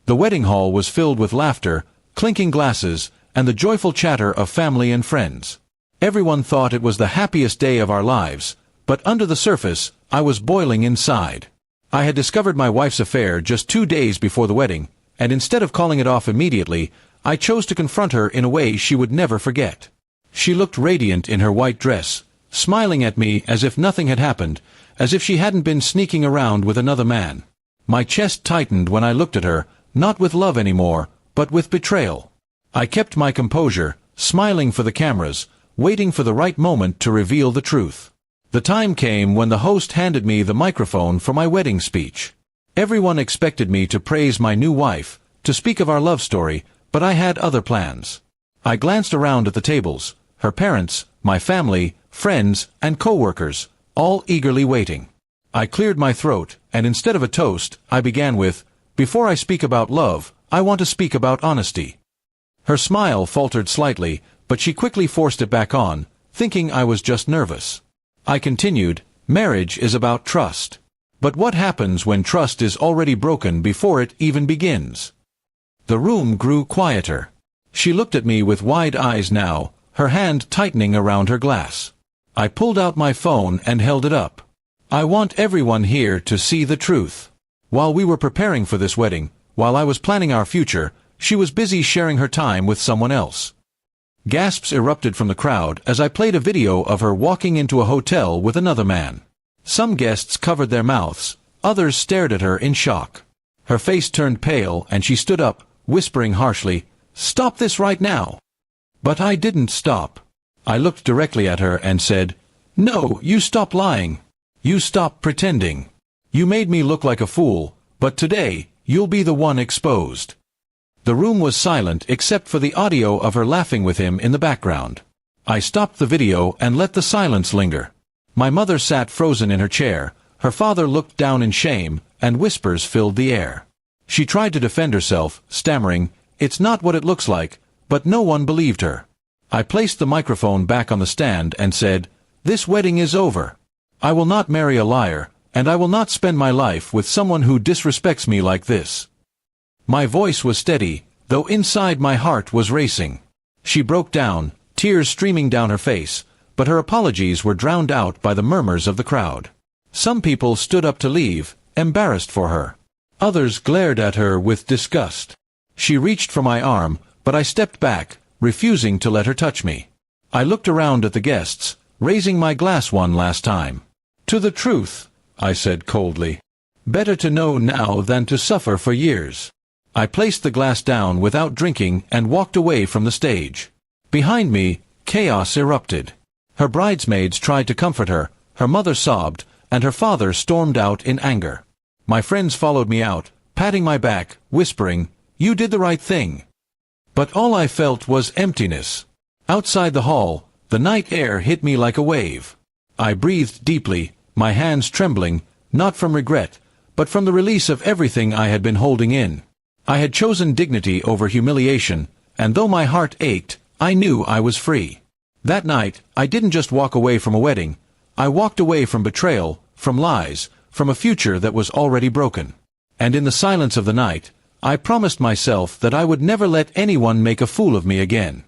The wedding hall was filled with laughter, clinking glasses, and the joyful chatter of family and friends. Everyone thought it was the happiest day of our lives, but under the surface, I was boiling inside. I had discovered my wife's affair just 2 days before the wedding, and instead of calling it off immediately, I chose to confront her in a way she would never forget. She looked radiant in her white dress, smiling at me as if nothing had happened, as if she hadn't been sneaking around with another man. My chest tightened when I looked at her, not with love anymore, but with betrayal. I kept my composure, smiling for the cameras, waiting for the right moment to reveal the truth. The time came when the host handed me the microphone for my wedding speech. Everyone expected me to praise my new wife, to speak of our love story, but I had other plans. I glanced around at the tables, her parents, my family, friends, and co-workers, all eagerly waiting. I cleared my throat, and instead of a toast, I began with, "Before I speak about love, I want to speak about honesty." Her smile faltered slightly, but she quickly forced it back on, thinking I was just nervous. I continued, "Marriage is about trust. But what happens when trust is already broken before it even begins?" The room grew quieter. She looked at me with wide eyes now, her hand tightening around her glass. I pulled out my phone and held it up. "I want everyone here to see the truth." While we were preparing for this wedding, while I was planning our future, she was busy sharing her time with someone else. Gasps erupted from the crowd as I played a video of her walking into a hotel with another man. Some guests covered their mouths, others stared at her in shock. Her face turned pale and she stood up, whispering harshly, "Stop this right now!" But I didn't stop. I looked directly at her and said, "No, you stop lying. You stop pretending. You made me look like a fool, but today, you'll be the one exposed." The room was silent except for the audio of her laughing with him in the background. I stopped the video and let the silence linger. My mother sat frozen in her chair, her father looked down in shame, and whispers filled the air. She tried to defend herself, stammering, "It's not what it looks like," but no one believed her. I placed the microphone back on the stand and said, "This wedding is over. I will not marry a liar, and I will not spend my life with someone who disrespects me like this." My voice was steady, though inside my heart was racing. She broke down, tears streaming down her face, but her apologies were drowned out by the murmurs of the crowd. Some people stood up to leave, embarrassed for her. Others glared at her with disgust. She reached for my arm, but I stepped back, refusing to let her touch me. I looked around at the guests, raising my glass one last time. "To the truth," I said coldly. "Better to know now than to suffer for years." I placed the glass down without drinking and walked away from the stage. Behind me, chaos erupted. Her bridesmaids tried to comfort her, her mother sobbed, and her father stormed out in anger. My friends followed me out, patting my back, whispering, "You did the right thing." But all I felt was emptiness. Outside the hall, the night air hit me like a wave. I breathed deeply, my hands trembling, not from regret, but from the release of everything I had been holding in. I had chosen dignity over humiliation, and though my heart ached, I knew I was free. That night, I didn't just walk away from a wedding. I walked away from betrayal, from lies, from a future that was already broken. And in the silence of the night, I promised myself that I would never let anyone make a fool of me again.